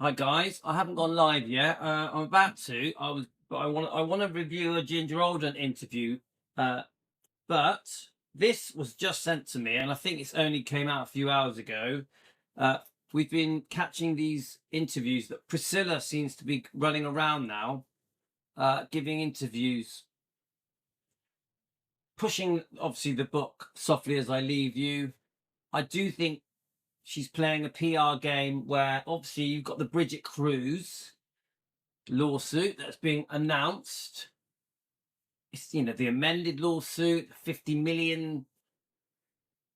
Hi guys, I haven't gone live yet. I'm about to. But I want to review a Ginger Alden interview. Uh, but this was just sent to me, and I think it's only came out a few hours ago. Uh, we've been catching these interviews that Priscilla seems to be running around now, giving interviews, pushing obviously the book "Softly as I Leave You." I do think she's playing a PR game where obviously you've got the Bridget Cruz lawsuit that's being announced. It's the amended lawsuit, 50 million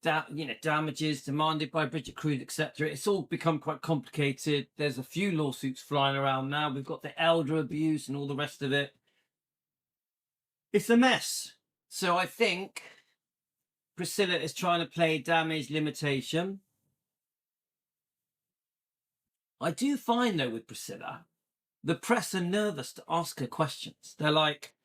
damages demanded by Bridget Cruz, etc. It's all become quite complicated. There's a few lawsuits flying around now. We've got the elder abuse and all the rest of it. It's a mess. So I think Priscilla is trying to play damage limitation. I do find though with Priscilla, the press are nervous to ask her questions. They're like,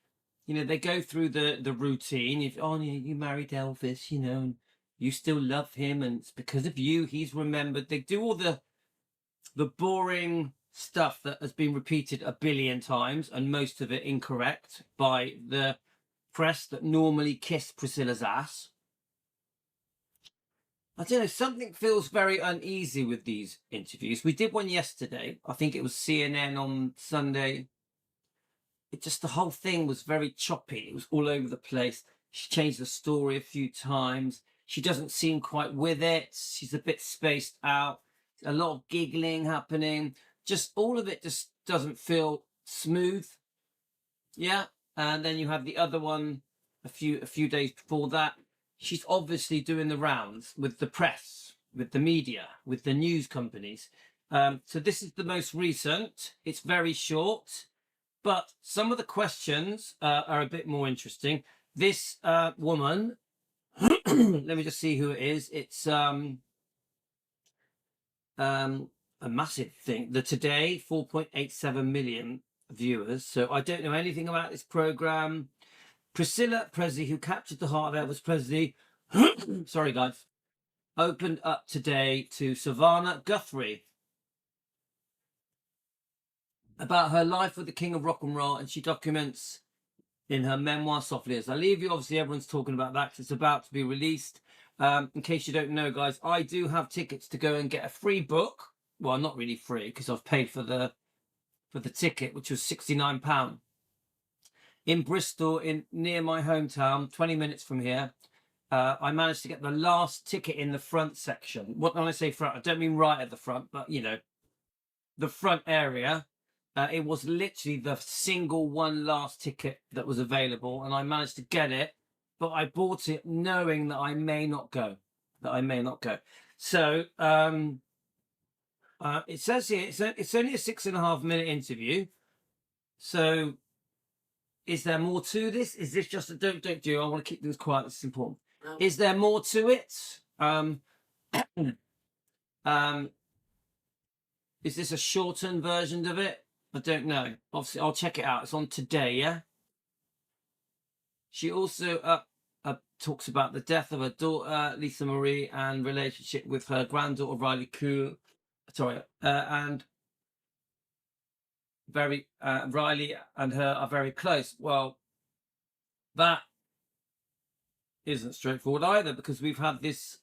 they go through the routine. If you married Elvis, and you still love him, and it's because of you he's remembered. They do all the boring stuff that has been repeated a billion times, and most of it incorrect by the press that normally kiss Priscilla's ass. I don't know, something feels very uneasy with these interviews. We did one yesterday. I think it was CNN on Sunday. The whole thing was very choppy. It was all over the place. She changed the story a few times. She doesn't seem quite with it. She's a bit spaced out. A lot of giggling happening. Just all of it just doesn't feel smooth. Yeah. And then you have the other one a few days before that. She's obviously doing the rounds with the press, with the media, with the news companies. So this is the most recent. It's very short. But some of the questions are a bit more interesting. This woman, let me just see who it is. It's a massive thing. The Today, 4.87 million viewers. So I don't know anything about this program. Priscilla Presley, who captured the heart of Elvis Presley, sorry guys, opened up today to Savannah Guthrie about her life with the king of rock and roll, and she documents in her memoir Softly as I Leave You. Obviously everyone's talking about that because it's about to be released. In case you don't know, guys, I do have tickets to go and get a free book. Well, not really free because I've paid for the ticket, which was £69 in Bristol, near my hometown, 20 minutes from here. I managed to get the last ticket in the front section. When I say front, I don't mean right at the front, but the front area. It was literally the single one last ticket that was available, and I managed to get it, but I bought it knowing that I may not go. So it says here it's only a 6.5 minute interview. So is there more to this? Is this just a don't do? I want to keep things quiet. This is important. No. Is there more to it? Is this a shortened version of it? I don't know. Obviously, I'll check it out. It's on today, yeah? She also talks about the death of her daughter, Lisa Marie, and relationship with her granddaughter, Riley Cool. And Riley and her are very close. Well, that isn't straightforward either, because we've had this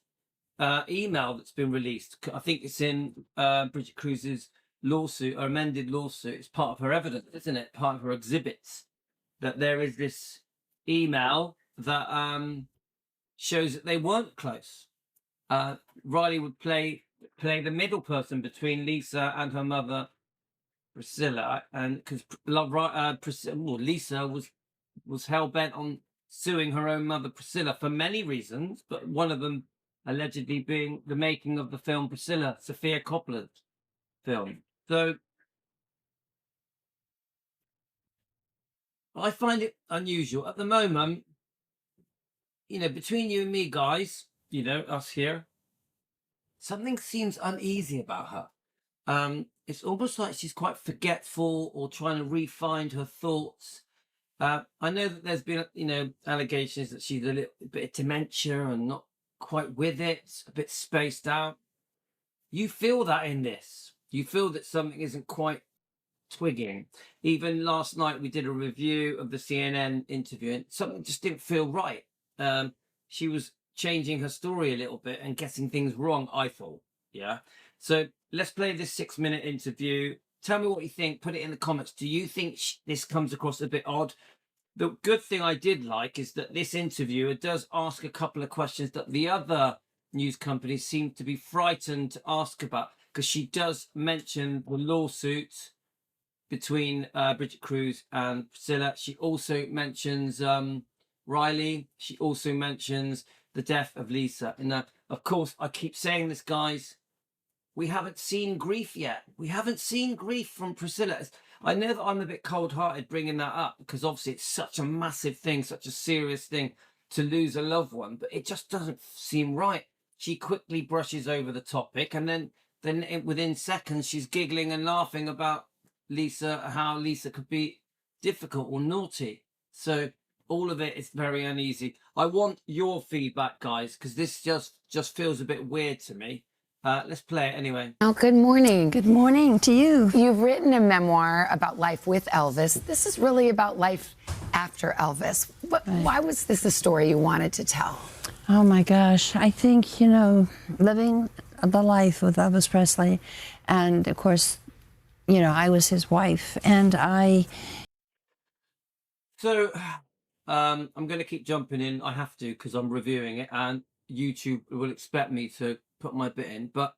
email that's been released. I think it's in Bridget Cruz's lawsuit, or amended lawsuit. It's part of her evidence, isn't it? Part of her exhibits, that there is this email that shows that they weren't close. Riley would play the middle person between Lisa and her mother Priscilla, and because Lisa was hell-bent on suing her own mother Priscilla for many reasons, but one of them allegedly being the making of the film Priscilla, Sofia Coppola's film. So I find it unusual at the moment. Between you and me, guys, us here, something seems uneasy about her. It's almost like she's quite forgetful or trying to re-find her thoughts. I know that there's been, allegations that she's a little bit of dementia and not quite with it, a bit spaced out. You feel that in this. You feel that something isn't quite twigging. Even last night we did a review of the CNN interview and something just didn't feel right. She was changing her story a little bit and getting things wrong, I thought. Yeah. So let's play this 6-minute interview. Tell me what you think. Put it in the comments. Do you think this comes across a bit odd? The good thing I did like is that this interviewer does ask a couple of questions that the other news companies seem to be frightened to ask about, because she does mention the lawsuit between Bridget Cruz and Priscilla. She also mentions Riley. She also mentions the death of Lisa. And of course, I keep saying this, guys, we haven't seen grief yet. We haven't seen grief from Priscilla. I know that I'm a bit cold-hearted bringing that up, because obviously it's such a massive thing, such a serious thing to lose a loved one, but it just doesn't seem right. She quickly brushes over the topic, and then within seconds, she's giggling and laughing about Lisa, how Lisa could be difficult or naughty. So all of it is very uneasy. I want your feedback, guys, because this just feels a bit weird to me. Let's play it anyway. Oh, good morning. Good morning to you. You've written a memoir about life with Elvis. This is really about life after Elvis. Why was this the story you wanted to tell? Oh my gosh. I think, living the life with Elvis Presley, and of course, I was his wife, and So I'm going to keep jumping in. I have to, because I'm reviewing it, and YouTube will expect me to put my bit in. But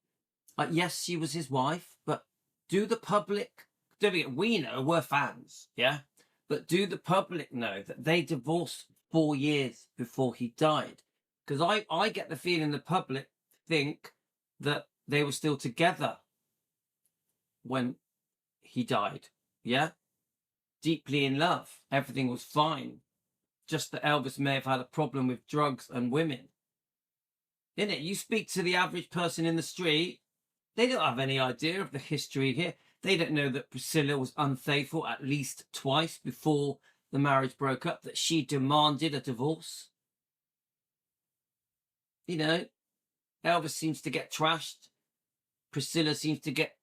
yes, she was his wife, but do the public, we know, we're fans, yeah? But do the public know that they divorced 4 years before he died? Because I get the feeling the public think that they were still together when he died, yeah? Deeply in love. Everything was fine. Just that Elvis may have had a problem with drugs and women. Innit? You speak to the average person in the street, they don't have any idea of the history here. They don't know that Priscilla was unfaithful at least twice before the marriage broke up, that she demanded a divorce. Elvis seems to get trashed. Priscilla seems to get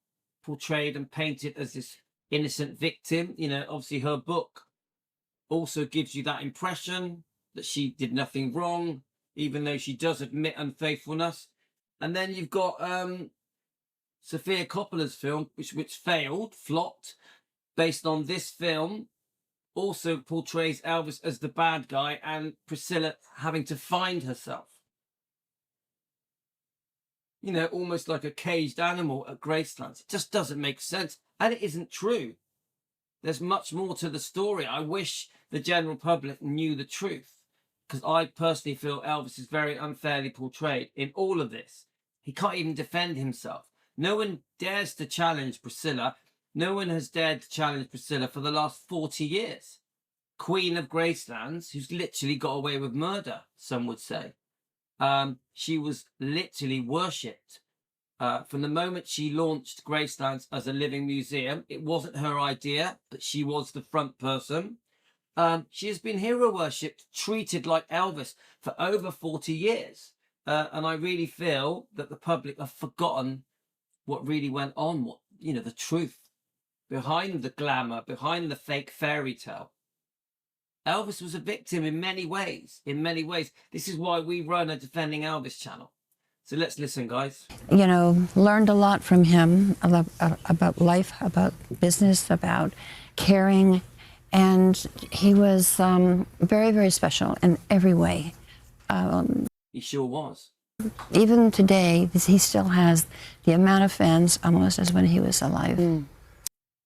portrayed and painted as this innocent victim. Obviously her book also gives you that impression that she did nothing wrong, even though she does admit unfaithfulness. And then you've got Sofia Coppola's film, which flopped, based on this film, also portrays Elvis as the bad guy and Priscilla having to find herself. Almost like a caged animal at Graceland. It just doesn't make sense. And it isn't true. There's much more to the story. I wish the general public knew the truth, because I personally feel Elvis is very unfairly portrayed in all of this. He can't even defend himself. No one dares to challenge Priscilla. No one has dared to challenge Priscilla for the last 40 years. Queen of Gracelands, who's literally got away with murder, some would say. She was literally worshipped. From the moment she launched Gracelands as a living museum, it wasn't her idea, but she was the front person. She has been hero worshipped, treated like Elvis for over 40 years. And I really feel that the public have forgotten what really went on, the truth behind the glamour, behind the fake fairy tale. Elvis was a victim in many ways. This is why we run a Defending Elvis channel. So let's listen, guys. Learned a lot from him about life, about business, about caring. And he was very, very special in every way. He sure was. Even today, he still has the amount of fans almost as when he was alive. Mm.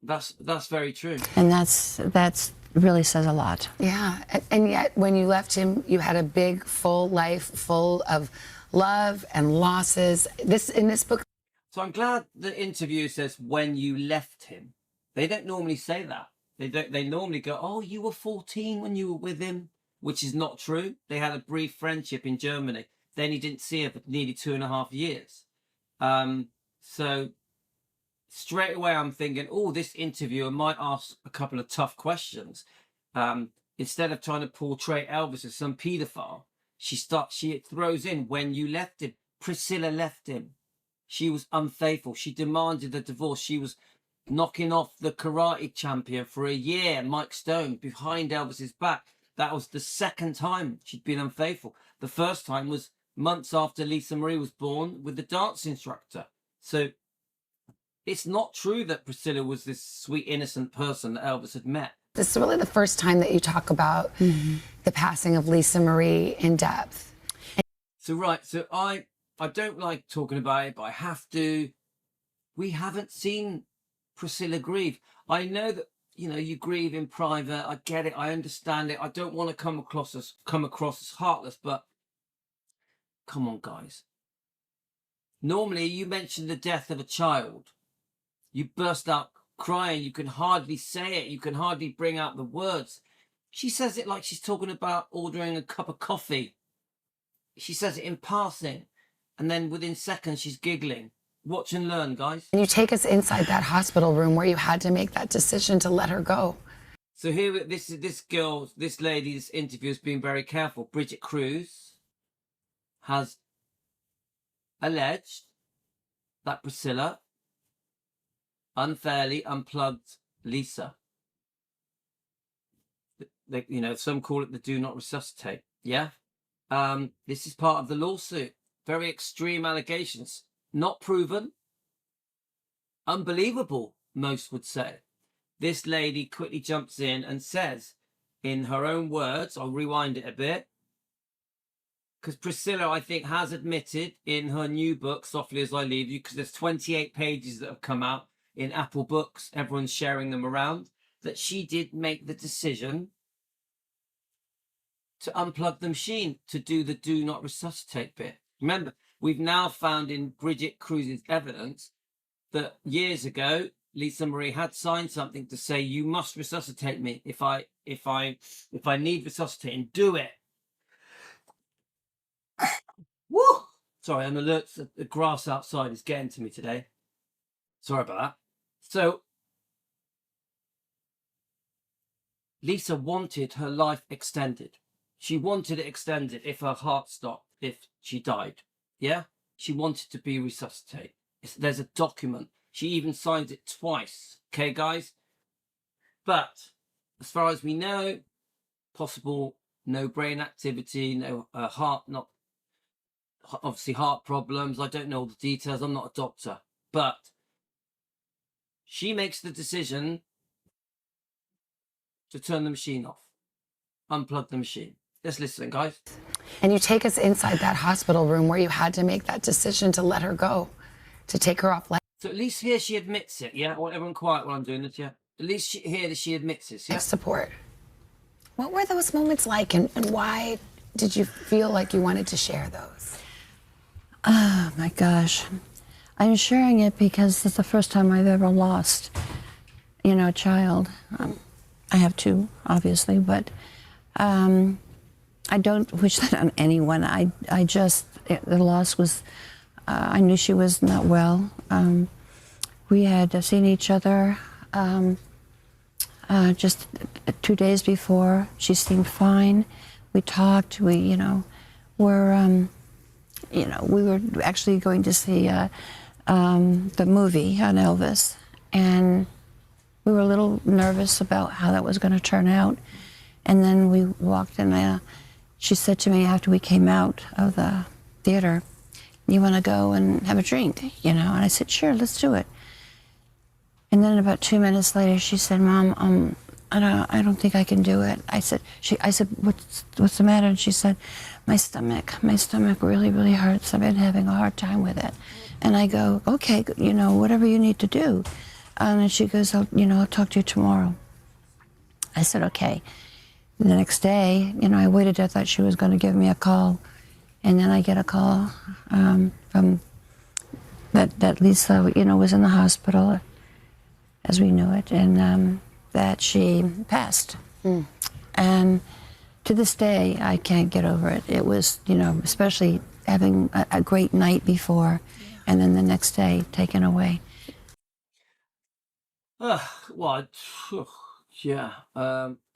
That's very true. And that's really says a lot. Yeah, and yet when you left him, you had a big, full life, full of love and losses. In this book. So I'm glad the interview says when you left him. They don't normally say that. They normally go, oh, you were 14 when you were with him, which is not true. They had a brief friendship in Germany. Then he didn't see her for nearly 2.5 years. So straight away I'm thinking, oh, this interviewer might ask a couple of tough questions. Instead of trying to portray Elvis as some paedophile, she throws in when you left him. Priscilla left him. She was unfaithful. She demanded a divorce. She was knocking off the karate champion for a year, Mike Stone, behind Elvis's back. That was the second time she'd been unfaithful. The first time was months after Lisa Marie was born with the dance instructor. So it's not true that Priscilla was this sweet, innocent person that Elvis had met. This is really the first time that you talk about the passing of Lisa Marie in depth. So, right. So I don't like talking about it, but I have to. We haven't seen Priscilla grieve. I know that, you know, you grieve in private. I get it. I understand it. I don't want to come across as heartless, but come on, guys. Normally, you mention the death of a child, you burst out crying. You can hardly say it. You can hardly bring out the words. She says it like she's talking about ordering a cup of coffee. She says it in passing, and then within seconds she's giggling. Watch and learn, guys. And you take us inside that hospital room where you had to make that decision to let her go. So here, this lady's interview has been very careful. Bridget Cruz has alleged that Priscilla unfairly unplugged Lisa. You know, some call it the do not resuscitate. Yeah. This is part of the lawsuit. Very extreme allegations. Not proven. Unbelievable, most would say. This lady quickly jumps in and says, in her own words, I'll rewind it a bit, because Priscilla, I think, has admitted in her new book, Softly As I Leave You, because there's 28 pages that have come out in Apple Books, everyone's sharing them around, that she did make the decision to unplug the machine, to do the do not resuscitate bit. Remember, we've now found in Bridget Cruz's evidence that years ago, Lisa Marie had signed something to say, you must resuscitate me. If I need resuscitating, do it. Woo! Sorry, I'm alert. The grass outside is getting to me today. Sorry about that. So, Lisa wanted her life extended. She wanted it extended if her heart stopped, if she died. Yeah? She wanted to be resuscitated. There's a document. She even signed it twice. Okay, guys? But as far as we know, possible no brain activity, no heart, not obviously heart problems. I don't know all the details. I'm not a doctor. But she makes the decision to turn the machine off, unplug the machine. Let's listen, guys. And you take us inside that hospital room where you had to make that decision to let her go, to take her off life So at least here she admits it, yeah? I want everyone quiet while I'm doing this, yeah? At least here she admits this, yeah? support. What were those moments like, and why did you feel like you wanted to share those? Oh my gosh. I'm sharing it because it's the first time I've ever lost, you know, a child. I have two, obviously, but I don't wish that on anyone. The loss was, I knew she was not well. We had seen each other just 2 days before. She seemed fine. We talked. We were actually going to see the movie on Elvis, and we were a little nervous about how that was going to turn out. And then we walked, and she said to me after we came out of the theater, "You want to go and have a drink, And I said, "Sure, let's do it." And then about 2 minutes later, she said, "Mom, I don't think I can do it." I said, "What's the matter?" And she said, my stomach really, really hurts. I've been having a hard time with it." And I go, "Okay, whatever you need to do." And she goes, I'll talk to you tomorrow." I said, "Okay." The next day, I waited. I thought she was going to give me a call. And then I get a call from that Lisa, was in the hospital as we knew it, and that she passed. And to this day, I can't get over it. It was, especially having a great night before, and then the next day taken away. Well, yeah.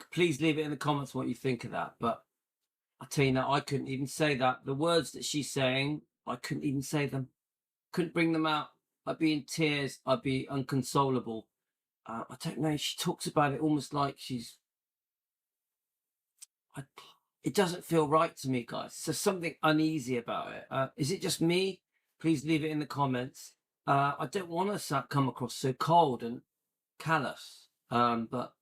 Please leave it in the comments what you think of that. But I tell you now, I couldn't even say that. The words that she's saying, I couldn't even say them. couldn't bring them out. I'd be in tears. I'd be unconsolable. I don't know. She talks about it almost like she's. It doesn't feel right to me, guys. There's something uneasy about it. Is it just me? Please leave it in the comments. I don't want to come across so cold and callous, but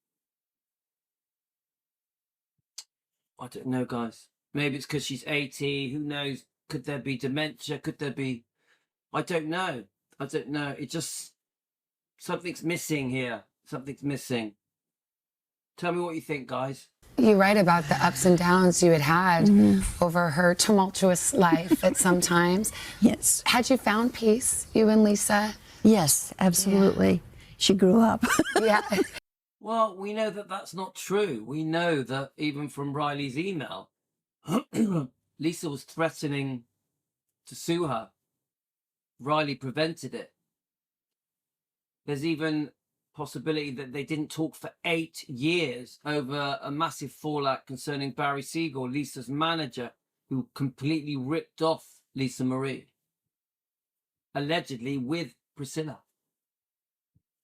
I don't know, guys. Maybe it's because she's 80. Who knows? Could there be dementia? Could there be? I don't know. I don't know. It just something's missing here. Something's missing. Tell me what you think, guys. You write about the ups and downs you had over her tumultuous life at some times. Yes. Had you found peace, you and Lisa? Yes, absolutely. She grew up. Yeah. Well, we know that that's not true. We know that even from Riley's email, Lisa was threatening to sue her. Riley prevented it. There's even possibility that they didn't talk for 8 years over a massive fallout concerning Barry Siegel, Lisa's manager, who completely ripped off Lisa Marie, allegedly with Priscilla.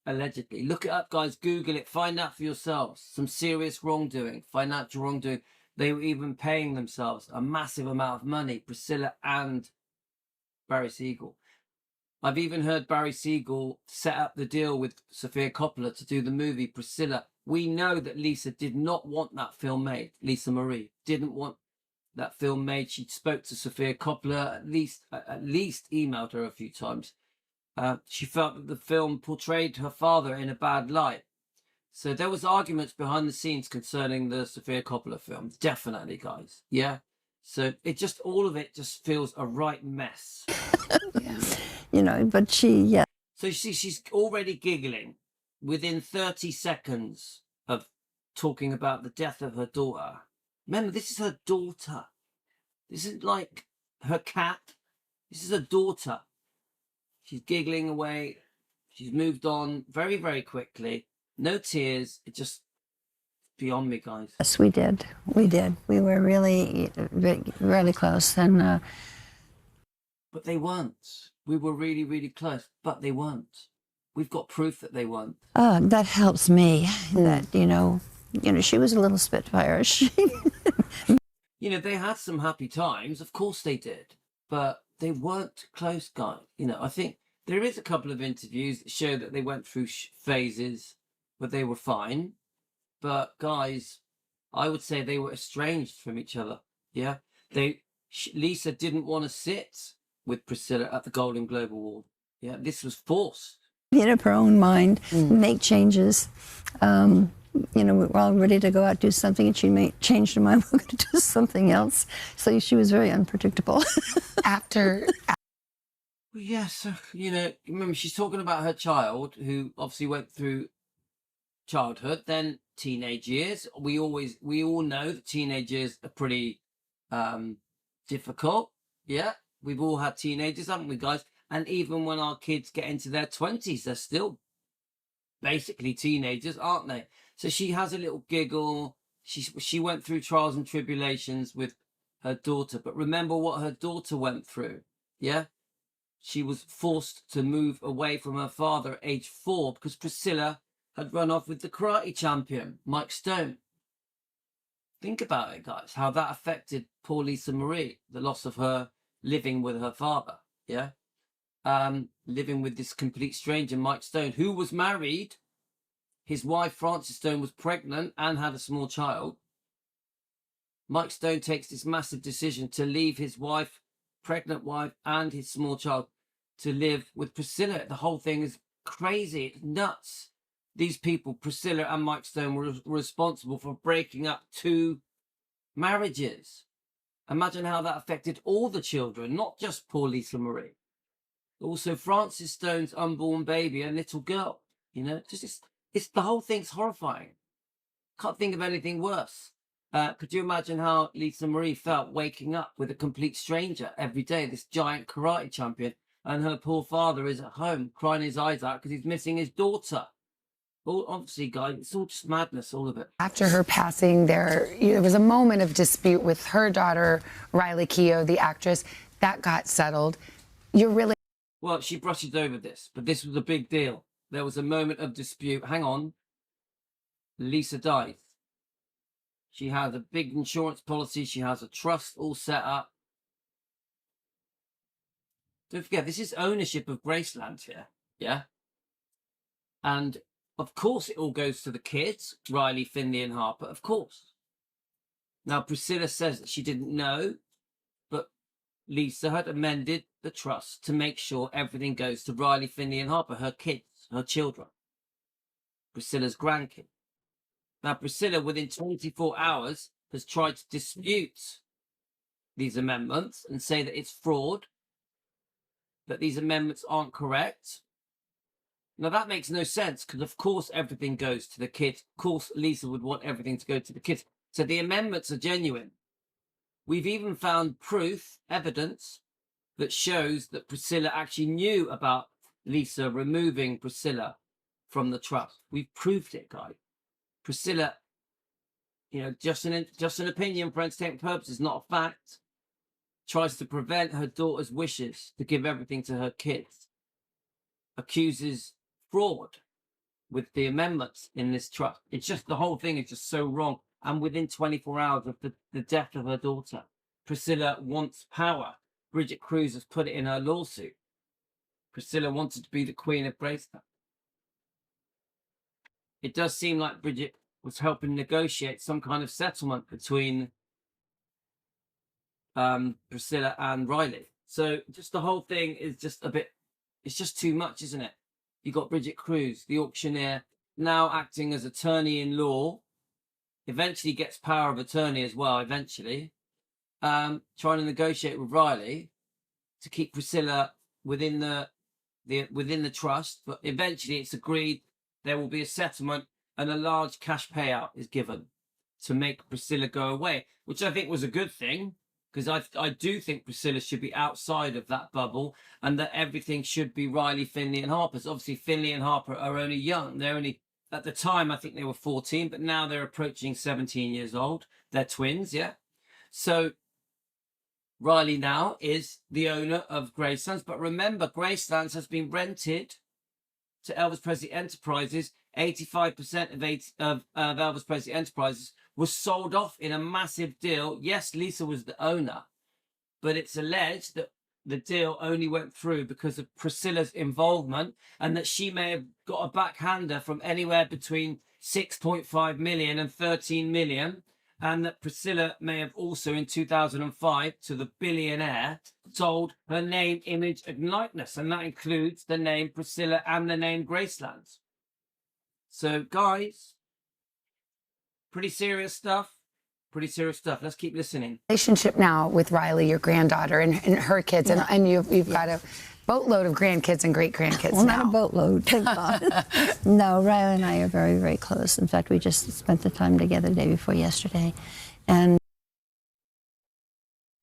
Allegedly. Look it up, guys. Google it. Find out for yourselves. Some serious wrongdoing, financial wrongdoing. They were even paying themselves a massive amount of money, Priscilla and Barry Siegel. I've even heard Barry Siegel set up the deal with Sofia Coppola to do the movie Priscilla. We know that Lisa did not want that film made. Lisa Marie didn't want that film made. She spoke to Sofia Coppola, at least emailed her a few times. She felt that the film portrayed her father in a bad light. So there was arguments behind the scenes concerning the Sofia Coppola film. Definitely, guys. Yeah. So all of it just feels a right mess. Yeah. You know, but she, So you see, she's already giggling within 30 seconds of talking about the death of her daughter. Remember, this is her daughter. This isn't like her cat. This is her daughter. She's giggling away. She's moved on very, very quickly. No tears. It just beyond me, guys. yes, we did. We did. We were really, really close. And But they weren't. We were really, really close, but they weren't. We've got proof that they weren't. that helps me. That you know, she was a little spitfire. You know, they had some happy times. Of course they did, but they weren't close, guys. You know, I think there is a couple of interviews that show that they went through phases where they were fine. But guys, I would say they were estranged from each other. Yeah, Lisa didn't want to sit with Priscilla at the Golden Globe Award. Yeah, this was forced. Made up her own mind, make changes. We were all ready to go out do something, and she changed her mind. We're going to do something else. So she was very unpredictable. After. Well, yeah, so, remember, she's talking about her child, who obviously went through childhood, then teenage years. We all know that teenage years are pretty difficult. Yeah. We've all had teenagers, haven't we, guys? And even when our kids get into their 20s, they're still basically teenagers, aren't they? So she has a little giggle. She went through trials and tribulations with her daughter. But remember what her daughter went through, yeah? She was forced to move away from her father at age 4 because Priscilla had run off with the karate champion, Mike Stone. Think about it, guys, how that affected poor Lisa Marie, the loss of her living with her father, yeah? Living with this complete stranger, Mike Stone, who was married. His wife, Frances Stone, was pregnant and had a small child. Mike Stone takes this massive decision to leave his wife, pregnant wife, and his small child to live with Priscilla. The whole thing is crazy. It's nuts. These people, Priscilla and Mike Stone, were responsible for breaking up 2 marriages. Imagine how that affected all the children, not just poor Lisa Marie. Also, Frances Stone's unborn baby, a little girl. It's the whole thing's horrifying. Can't think of anything worse. Could you imagine how Lisa Marie felt waking up with a complete stranger every day, this giant karate champion, and her poor father is at home crying his eyes out because he's missing his daughter? Well, obviously, guys, it's all just madness, all of it. After her passing, there was a moment of dispute with her daughter, Riley Keough, the actress. That got settled. You're really Well, she brushes over this, but this was a big deal. There was a moment of dispute. Hang on. Lisa dies. She has a big insurance policy. She has a trust all set up. Don't forget, this is ownership of Graceland here. Yeah. And of course, it all goes to the kids, Riley, Finley, and Harper. Of course. Now, Priscilla says that she didn't know, but Lisa had amended the trust to make sure everything goes to Riley, Finley, and Harper, her kids, her children, Priscilla's grandkids. Now, Priscilla, within 24 hours, has tried to dispute these amendments and say that it's fraud, that these amendments aren't correct. Now, that makes no sense because, of course, everything goes to the kids. Of course, Lisa would want everything to go to the kids. So the amendments are genuine. We've even found proof, evidence, that shows that Priscilla actually knew about Lisa removing Priscilla from the trust. We've proved it, guys. Priscilla, just an opinion for entertainment purposes, not a fact, tries to prevent her daughter's wishes to give everything to her kids, accuses fraud with the amendments in this trust. It's just, the whole thing is just so wrong. And within 24 hours of the death of her daughter, Priscilla wants power. Bridget Cruz has put it in her lawsuit. Priscilla wanted to be the queen of Graceland. It does seem like Bridget was helping negotiate some kind of settlement between Priscilla and Riley. So just the whole thing is just it's just too much, isn't it? You got Bridget Cruz, the auctioneer, now acting as attorney-in-law, eventually gets power of attorney as well, trying to negotiate with Riley to keep Priscilla within the trust, but eventually it's agreed there will be a settlement and a large cash payout is given to make Priscilla go away, which I think was a good thing, because I do think Priscilla should be outside of that bubble and that everything should be Riley, Finley, and Harper's. Obviously, Finley and Harper are only young. They're only, at the time, I think they were 14, but now they're approaching 17 years old. They're twins, yeah? So Riley now is the owner of Gracelands, but remember, Gracelands has been rented to Elvis Presley Enterprises. 85% of Elvis Presley Enterprises was sold off in a massive deal. Yes, Lisa was the owner, but it's alleged that the deal only went through because of Priscilla's involvement and that she may have got a backhander from anywhere between 6.5 million and 13 million. And that Priscilla may have also, in 2005, to the billionaire, sold her name, image, and likeness. And that includes the name Priscilla and the name Gracelands. So, guys, pretty serious stuff. Pretty serious stuff. Let's keep listening. Relationship now with Riley, your granddaughter, and her kids, Yeah. and you've got a boatload of grandkids and great-grandkids Well, now. not a boatload, thank God. No, Riley and I are very, very close. In fact, we just spent the time together the day before yesterday. And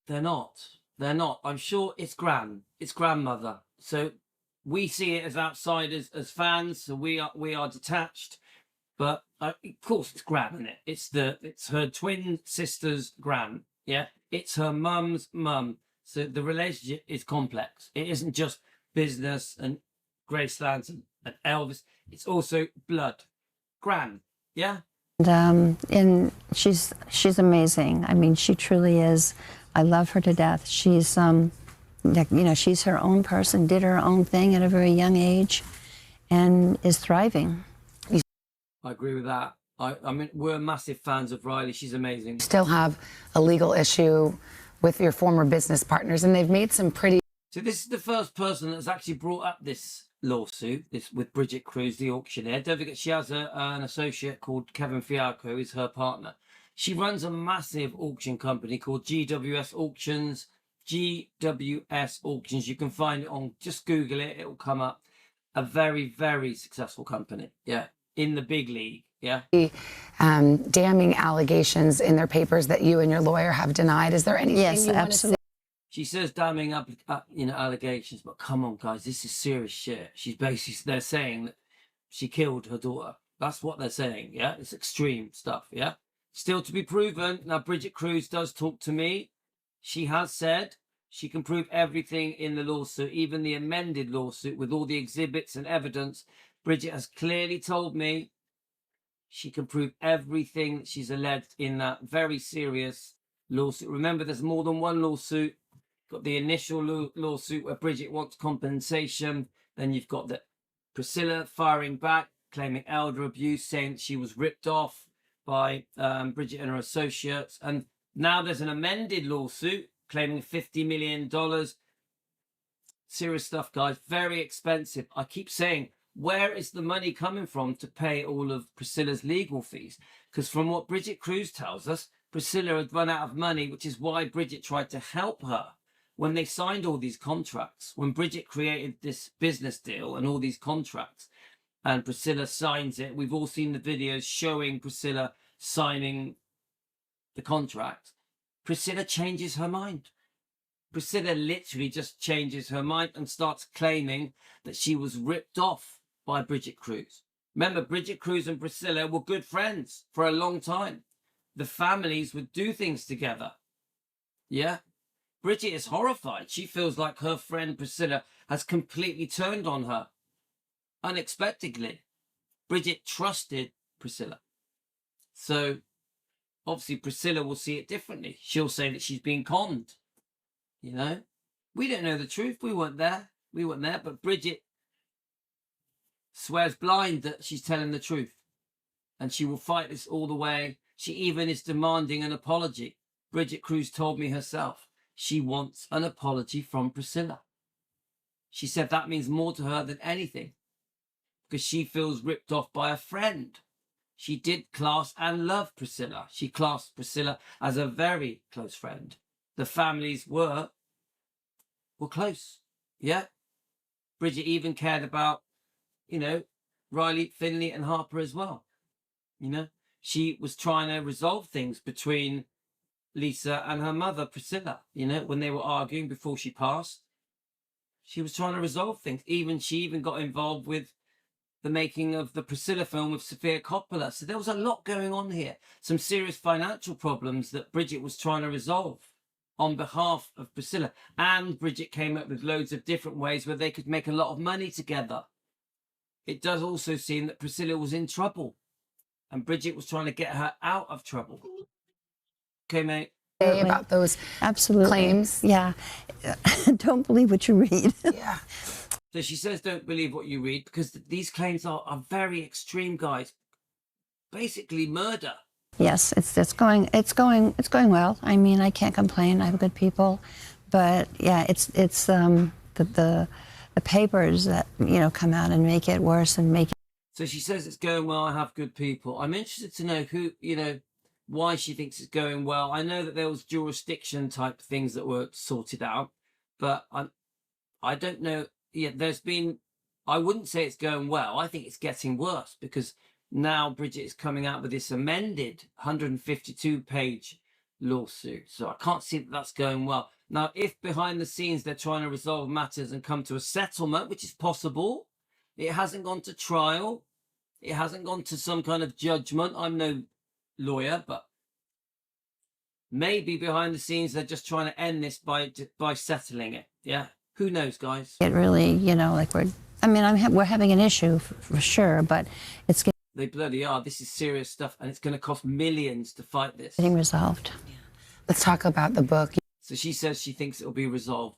They're not. They're not. I'm sure it's grandmother. So we see it as outsiders, as fans. So we are detached. But of course, it's gran, isn't it? It's her twin sister's gran. Yeah, it's her mum's mum. So the relationship is complex. It isn't just business and Gracelands and Elvis. It's also blood. Gran. Yeah. and she's amazing. I mean, she truly is. I love her to death. She's she's her own person, did her own thing at a very young age, and is thriving. I agree with that. I mean, we're massive fans of Riley. She's amazing. Still have a legal issue with your former business partners, and they've made some pretty... So this is the first person that's actually brought up this lawsuit, this with Bridget Cruz, the auctioneer. Don't forget, she has an associate called Kevin Fialco, who's her partner. She runs a massive auction company called GWS Auctions. GWS Auctions. You can find it on, just Google it, it'll come up. A very, very successful company. Yeah. In the big league. Yeah. damning allegations in their papers that you and your lawyer have denied. Is there anything Yes, you want to absolutely. say? She says damning up, allegations, but come on, guys, this is serious shit. She's basically, they're saying that she killed her daughter. That's what they're saying, yeah? It's extreme stuff, yeah? Still to be proven. Now, Bridget Cruz does talk to me. She has said She can prove everything in the lawsuit, even the amended lawsuit with all the exhibits and evidence. Bridget has clearly told me she can prove everything she's alleged in that very serious lawsuit. Remember, there's more than one lawsuit. Got the initial lawsuit where Bridget wants compensation. Then you've got the Priscilla firing back, claiming elder abuse, saying that she was ripped off by Bridget and her associates. And now there's an amended lawsuit claiming $50 million. Serious stuff, guys. Very expensive. I keep saying, where is the money coming from to pay all of Priscilla's legal fees? Because from what Bridget Cruz tells us, Priscilla had run out of money, which is why Bridget tried to help her when they signed all these contracts. When Bridget created this business deal and all these contracts, and Priscilla signs it, we've all seen the videos showing Priscilla signing the contract. Priscilla changes her mind. Priscilla literally just changes her mind and starts claiming that she was ripped off by Bridget Cruz. Remember, Bridget Cruz and Priscilla were good friends for a long time. The families would do things together. Yeah? Bridget is horrified. She feels like her friend Priscilla has completely turned on her unexpectedly. Bridget trusted Priscilla. So obviously Priscilla will see it differently. She'll say that she's been conned. You know, we don't know the truth. We weren't there. But Bridget swears blind that she's telling the truth. And she will fight this all the way. She even is demanding an apology. Bridget Cruz told me herself, she wants an apology from Priscilla. She said that means more to her than anything, because she feels ripped off by a friend. She did class and love Priscilla. She classed Priscilla as a very close friend. The families were close. Yeah. Bridget even cared about, Riley, Finley and Harper as well. She was trying to resolve things between Lisa and her mother, Priscilla, when they were arguing before she passed. She was trying to resolve things. She even got involved with the making of the Priscilla film with Sofia Coppola. So there was a lot going on here. Some serious financial problems that Bridget was trying to resolve on behalf of Priscilla. And Bridget came up with loads of different ways where they could make a lot of money together. It does also seem that Priscilla was in trouble and Bridget was trying to get her out of trouble. Okay, mate. About those Absolutely. claims. Yeah. Don't believe what you read. Yeah. So she says, don't believe what you read, because these claims are very extreme, guys. Basically murder. Yes, it's going well. I mean, I can't complain. I have good people, but yeah, it's the papers that come out and make it worse and make it. So she says it's going well. I have good people. I'm interested to know who why she thinks it's going well. I know that there was jurisdiction type things that were sorted out, but I don't know. Yeah, I wouldn't say it's going well. I think it's getting worse, because now Bridget is coming out with this amended 152-page lawsuit. So I can't see that that's going well. Now, if behind the scenes they're trying to resolve matters and come to a settlement, which is possible, it hasn't gone to trial, it hasn't gone to some kind of judgment. I'm no lawyer, but maybe behind the scenes they're just trying to end this by settling it. Yeah, who knows, guys? It really, we're having an issue for sure, but it's They bloody are. This is serious stuff, and it's going to cost millions to fight this. getting resolved. Let's talk about the book. So she says she thinks it'll be resolved.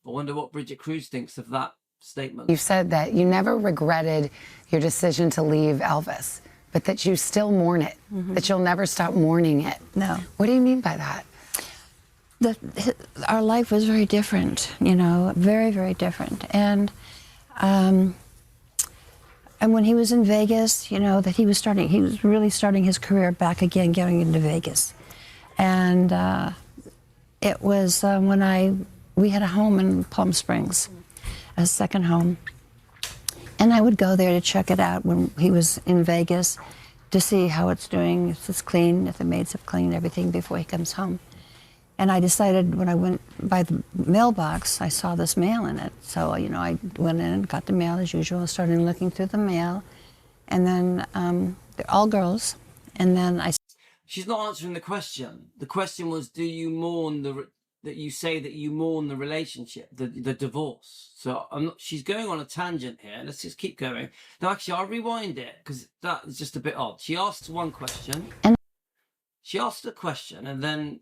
I wonder what Bridget Cruz thinks of that statement. You said that you never regretted your decision to leave Elvis, but that you still mourn it, that you'll never stop mourning it. No. What do you mean by that? Our life was very different, very, very different. And when he was in Vegas, that he was really starting his career back again, getting into Vegas. And it was when we had a home in Palm Springs, a second home. And I would go there to check it out when he was in Vegas to see how it's doing, if it's clean, if the maids have cleaned everything before he comes home. And I decided when I went by the mailbox, I saw this mail in it. So, I went in and got the mail as usual, started looking through the mail. And then they're all girls. And then She's not answering the question. The question was, do you mourn that you say that you mourn the relationship, the divorce. So I'm not. She's going on a tangent here. Let's just keep going. No, actually, I'll rewind it because that is just a bit odd. She asked one question. And- She asked a question and then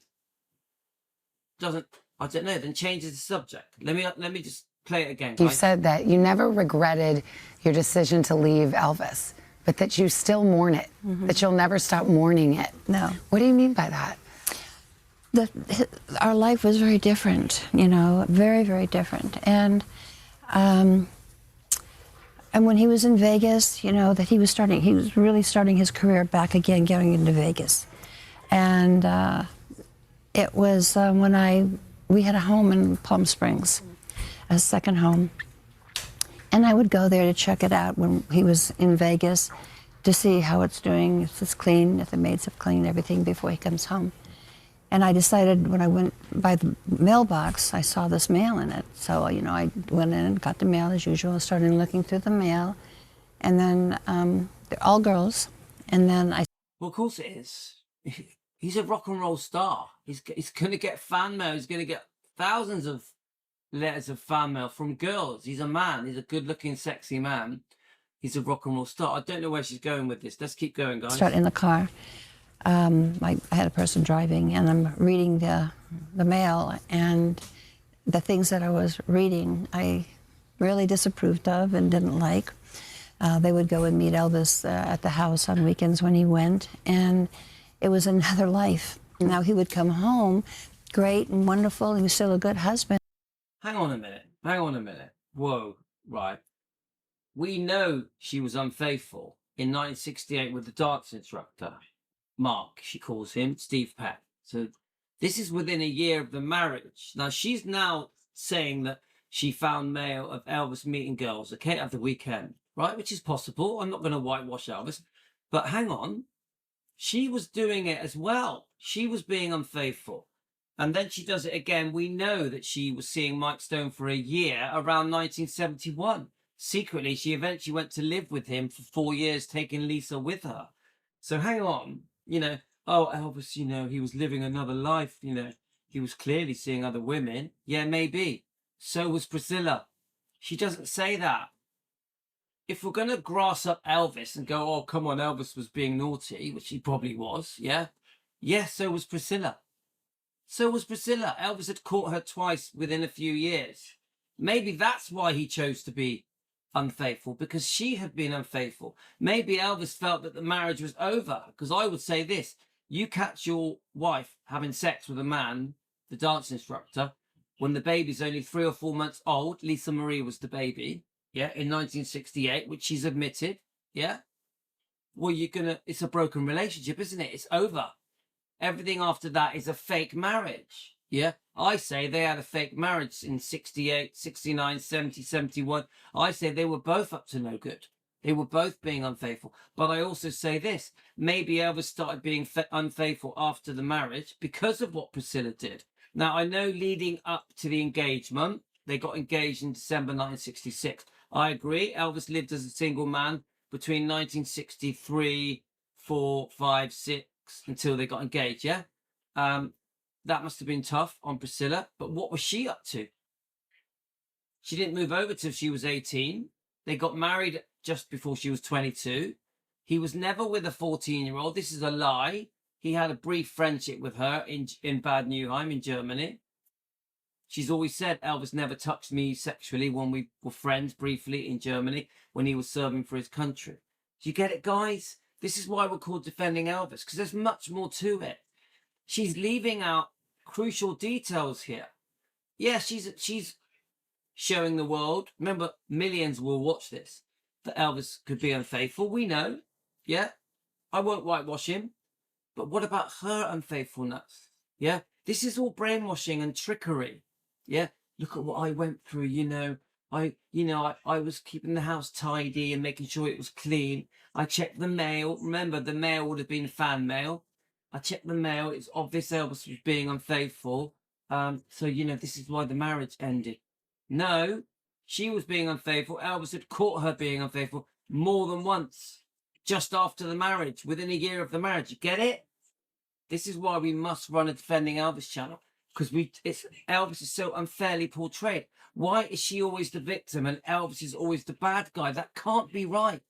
doesn't. I don't know. Then changes the subject. Let me just play it again. You guys. said that you never regretted your decision to leave Elvis, but that you still mourn it, that you'll never stop mourning it. No. What do you mean by that? Our life was very different, you know, very, very different. And when he was in Vegas, you know, that he was really starting his career back again, going into Vegas. And it was when we had a home in Palm Springs, a second home. And I would go there to check it out when he was in Vegas to see how it's doing, if it's clean, if the maids have cleaned everything before he comes home. And I decided when I went by the mailbox, I saw this mail in it. So, you know, I went in and got the mail as usual, started looking through the mail. And then they're all girls. And then Well, of course it is. He's a rock and roll star. He's going to get fan mail. He's going to get thousands of letters of fan mail from girls. He's a man. He's a good-looking, sexy man. He's a rock and roll star. I don't know where she's going with this. Let's keep going, guys. start in the car. I had a person driving, and I'm reading the mail, and the things that I was reading, I really disapproved of and didn't like. They would go and meet Elvis at the house on weekends when he went, and it was another life. Now he would come home, great and wonderful. He was still a good husband. Hang on a minute. Hang on a minute. Whoa, right. We know she was unfaithful in 1968 with the dance instructor. Mark, she calls him, Steve Peck. So this is within a year of the marriage. Now, she's now saying that she found mail of Elvis meeting girls, okay, at the weekend, right? Which is possible. I'm not going to whitewash Elvis. But hang on. She was doing it as well. She was being unfaithful. And then she does it again. We know that she was seeing Mike Stone for a year around 1971. Secretly, she eventually went to live with him for 4 years, taking Lisa with her. So hang on. You know, oh, Elvis, you know, he was living another life, you know, he was clearly seeing other women. Yeah, maybe. So was Priscilla. She doesn't say that. If we're going to grass up Elvis and go, oh, come on, Elvis was being naughty, which he probably was, yeah? Yeah, so was Priscilla. So was Priscilla. Elvis had caught her twice within a few years. Maybe that's why he chose to be unfaithful, because she had been unfaithful. Maybe Elvis felt that the marriage was over, because I would say this: you catch your wife having sex with a man, the dance instructor, when the baby's only 3 or 4 months old. Lisa Marie was the baby, yeah, in 1968, which she's admitted, yeah. Well, it's a broken relationship, isn't it? It's over. Everything after that is a fake marriage. Yeah, I say they had a fake marriage in 68, 69, 70, 71. I say they were both up to no good. They were both being unfaithful. But I also say this: maybe Elvis started being unfaithful after the marriage because of what Priscilla did. Now, I know leading up to the engagement, they got engaged in December 1966. I agree. Elvis lived as a single man between 1963, 4, 5, 6, until they got engaged, yeah? That must have been tough on Priscilla. But what was she up to? She didn't move over till she was 18. They got married just before she was 22. He was never with a 14-year-old. This is a lie. He had a brief friendship with her in Bad Nauheim in Germany. She's always said Elvis never touched me sexually when we were friends briefly in Germany when he was serving for his country. Do you get it, guys? This is why we're called Defending Elvis, because there's much more to it. She's leaving out crucial details here. Yeah, she's showing the world. Remember, millions will watch this, that Elvis could be unfaithful. We know. Yeah, I won't whitewash him. But what about her unfaithfulness? Yeah, this is all brainwashing and trickery. Yeah, look at what I went through. I was keeping the house tidy and making sure it was clean. I checked the mail. Remember, the mail would have been fan mail. I checked the mail. It's obvious Elvis was being unfaithful. So, this is why the marriage ended. No, she was being unfaithful. Elvis had caught her being unfaithful more than once, just after the marriage, within a year of the marriage. You get it? This is why we must run a Defending Elvis channel. because Elvis is so unfairly portrayed. Why is she always the victim and Elvis is always the bad guy? That can't be right.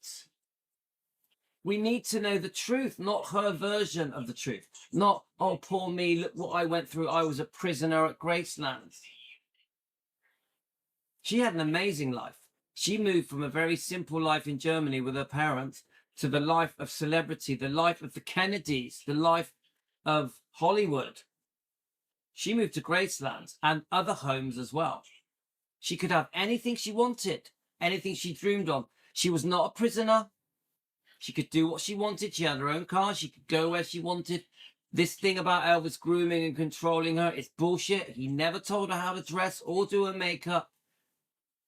We need to know the truth, not her version of the truth. Not, oh, poor me, look what I went through. I was a prisoner at Graceland. She had an amazing life. She moved from a very simple life in Germany with her parents to the life of celebrity, the life of the Kennedys, the life of Hollywood. She moved to Graceland and other homes as well. She could have anything she wanted, anything she dreamed of. She was not a prisoner. She could do what she wanted. She had her own car. She could go where she wanted. This thing about Elvis grooming and controlling her is bullshit. He never told her how to dress or do her makeup.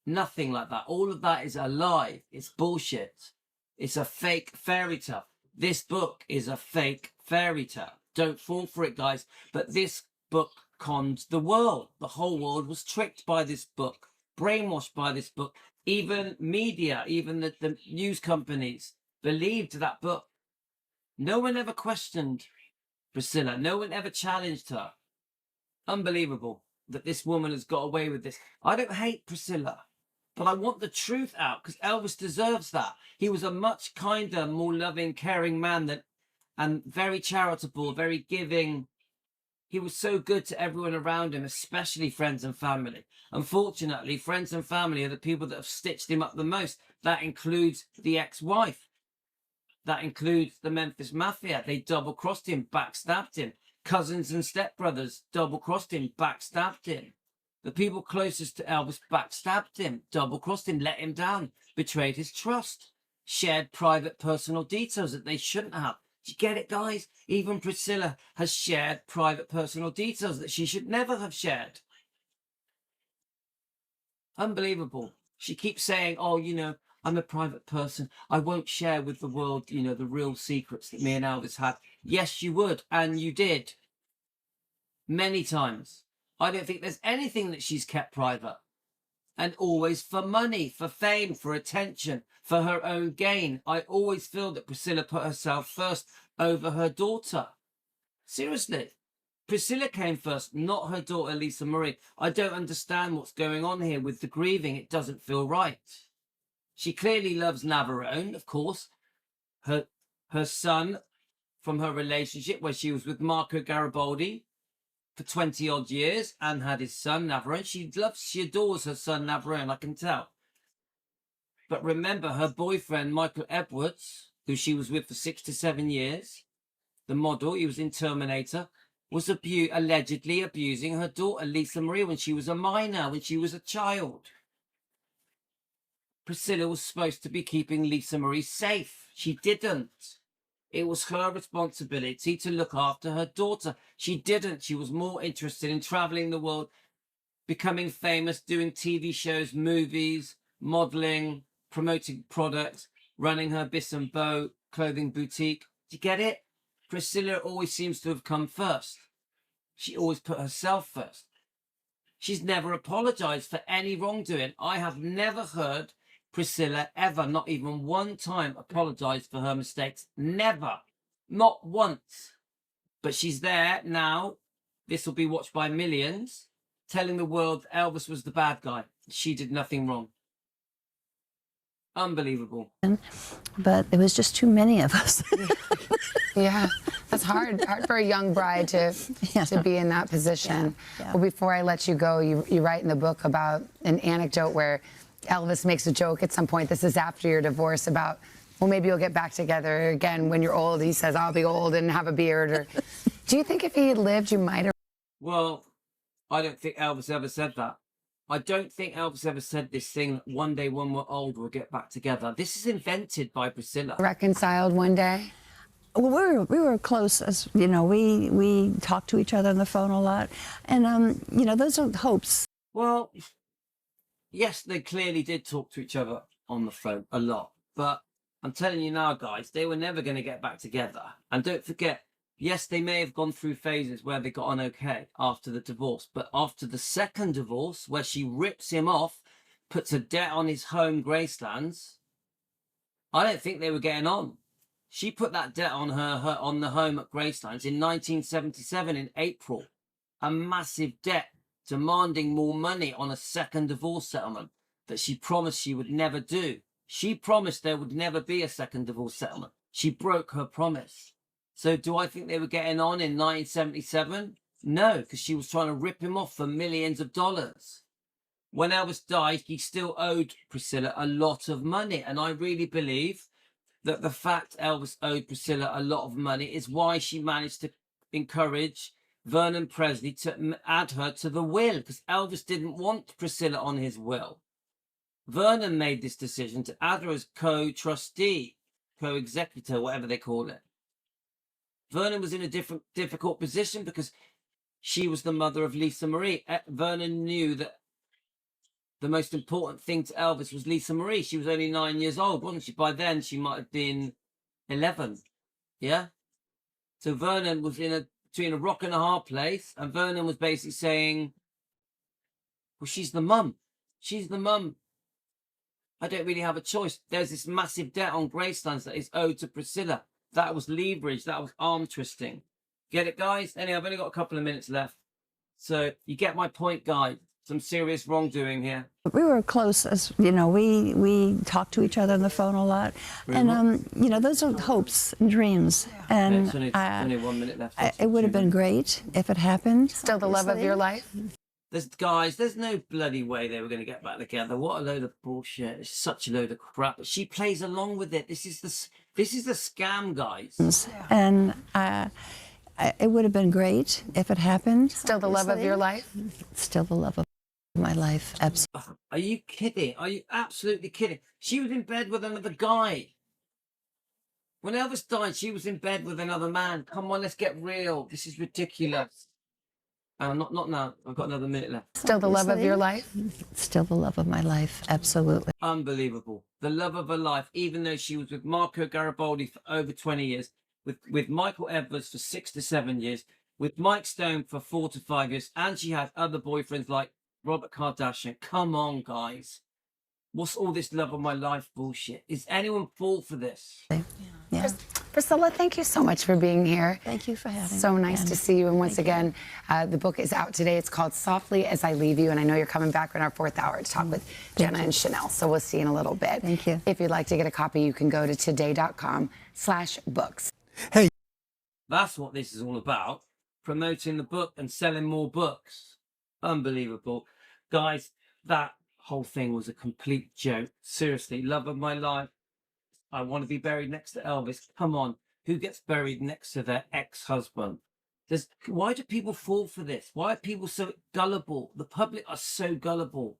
Nothing like that. All of that is a lie. It's bullshit. It's a fake fairy tale. This book is a fake fairy tale. Don't fall for it, guys. But this book conned the world. The whole world was tricked by this book, brainwashed by this book. Even media, even the news companies believed that book. No one ever questioned Priscilla. No one ever challenged her. Unbelievable that this woman has got away with this. I don't hate Priscilla, but I want the truth out because Elvis deserves that. He was a much kinder, more loving, caring man and very charitable, very giving. He was so good to everyone around him, especially friends and family. Unfortunately, friends and family are the people that have stitched him up the most. That includes the ex-wife. That includes the Memphis Mafia. They double-crossed him, backstabbed him. Cousins and stepbrothers double-crossed him, backstabbed him. The people closest to Elvis backstabbed him, double-crossed him, let him down, betrayed his trust, shared private personal details that they shouldn't have. Do you get it, guys? Even Priscilla has shared private personal details that she should never have shared. Unbelievable. She keeps saying, oh, I'm a private person. I won't share with the world, the real secrets that me and Elvis had. Yes, you would. And you did. Many times. I don't think there's anything that she's kept private. And always for money, for fame, for attention, for her own gain. I always feel that Priscilla put herself first over her daughter. Seriously. Priscilla came first, not her daughter Lisa Marie. I don't understand what's going on here with the grieving. It doesn't feel right. She clearly loves Navarone, of course. Her son from her relationship where she was with Marco Garibaldi for 20 odd years and had his son Navarone. She adores her son Navarone, I can tell. But remember, her boyfriend Michael Edwards, who she was with for 6 to 7 years, the model, he was in Terminator, was allegedly abusing her daughter Lisa Marie when she was a minor, when she was a child. Priscilla was supposed to be keeping Lisa Marie safe. She didn't. It was her responsibility to look after her daughter. She didn't. She was more interested in traveling the world, becoming famous, doing TV shows, movies, modeling, promoting products, running her Biss and Bow clothing boutique. Do you get it? Priscilla always seems to have come first. She always put herself first. She's never apologized for any wrongdoing. I have never heard Priscilla ever, not even one time, apologized for her mistakes. Never. Not once. But she's there now. This will be watched by millions, telling the world Elvis was the bad guy. She did nothing wrong. Unbelievable. But there was just too many of us. Yeah, that's hard for a young bride to be in that position. Yeah. Well, before I let you go, you write in the book about an anecdote where Elvis makes a joke at some point. This is after your divorce about, well, maybe you'll get back together again when you're old. He says, I'll be old and have a beard. Or do you think if he had lived, you might have? Well, I don't think Elvis ever said that. I don't think Elvis ever said this thing, one day when we're old, we'll get back together. This is invented by Priscilla. Reconciled one day? Well, we were close, as you know. We talked to each other on the phone a lot, and those are hopes. Well, yes, they clearly did talk to each other on the phone a lot, but I'm telling you now, guys, they were never going to get back together. And don't forget, yes, they may have gone through phases where they got on okay after the divorce, but after the second divorce, where she rips him off, puts a debt on his home, Gracelands, I don't think they were getting on. She put that debt on her on the home at Gracelands in 1977 in April. a massive debt, demanding more money on a second divorce settlement that she promised she would never do. She promised there would never be a second divorce settlement. She broke her promise. So do I think they were getting on in 1977? No, because she was trying to rip him off for millions of dollars. When Elvis died, he still owed Priscilla a lot of money. And I really believe that the fact Elvis owed Priscilla a lot of money is why she managed to encourage Vernon Presley to add her to the will, because Elvis didn't want Priscilla on his will. Vernon made this decision to add her as co-trustee, co-executor, whatever they call it. Vernon was in a difficult position because she was the mother of Lisa Marie. Vernon knew that the most important thing to Elvis was Lisa Marie. She was only 9 years old, wasn't she? By then, she might have been 11. Yeah? So Vernon was between a rock and a hard place, and Vernon was basically saying, well, she's the mum. She's the mum. I don't really have a choice. There's this massive debt on Gracelands that is owed to Priscilla. That was leverage. That was arm twisting. Get it, guys? Anyway, I've only got a couple of minutes left. So you get my point, guys. Some serious wrongdoing here. We were close, as you know. We talked to each other on the phone a lot, and you know, those are hopes and dreams. And Okay, it's only 1 minute left. it would have been great if it happened. Still the love of your life? There's no bloody way they were going to get back together. What a load of bullshit! It's such a load of crap. But she plays along with it. This is the scam, guys. And it would have been great if it happened. Still the love of your life? Still the love of my life, absolutely. Are you kidding? Are you absolutely kidding? She was in bed with another guy. When Elvis died, she was in bed with another man. Come on, let's get real. This is ridiculous. Not now. I've got another minute left. Still the love of your life? Still the love of my life, absolutely. Unbelievable. The love of her life, even though she was with Marco Garibaldi for over 20 years, with Michael Edwards for 6 to 7 years, with Mike Stone for 4 to 5 years, and she had other boyfriends like Robert Kardashian. Come on, guys. What's all this love of my life bullshit? Is anyone fall for this? Yeah. Priscilla, thank you so much for being here. Thank you for having me. So nice to see you. And once again, the book is out today. It's called Softly as I Leave You. And I know you're coming back in our 4th hour to talk with Jenna and Chanel. So we'll see you in a little bit. Thank you. If you'd like to get a copy, you can go to today.com/books. Hey. That's what this is all about. Promoting the book and selling more books. Unbelievable. Guys, that whole thing was a complete joke. Seriously, love of my life. I want to be buried next to Elvis. Come on. Who gets buried next to their ex-husband? Why do people fall for this? Why are people so gullible? The public are so gullible.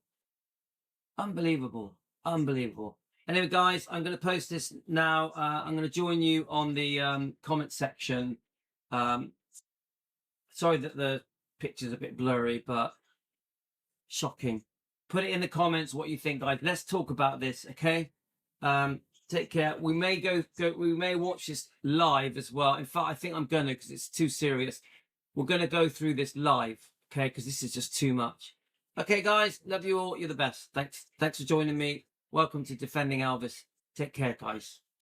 Unbelievable. Unbelievable. Anyway, guys, I'm going to post this now. I'm going to join you on the comment section. Sorry that the picture's a bit blurry, but shocking. Put it in the comments what you think, guys. Let's talk about this, okay? Take care. We may we may watch this live as well. In fact, I think I'm gonna, because it's too serious. We're gonna go through this live, okay? Because this is just too much. Okay, guys, love you all. You're the best. Thanks for joining me. Welcome to Defending Elvis. Take care, guys.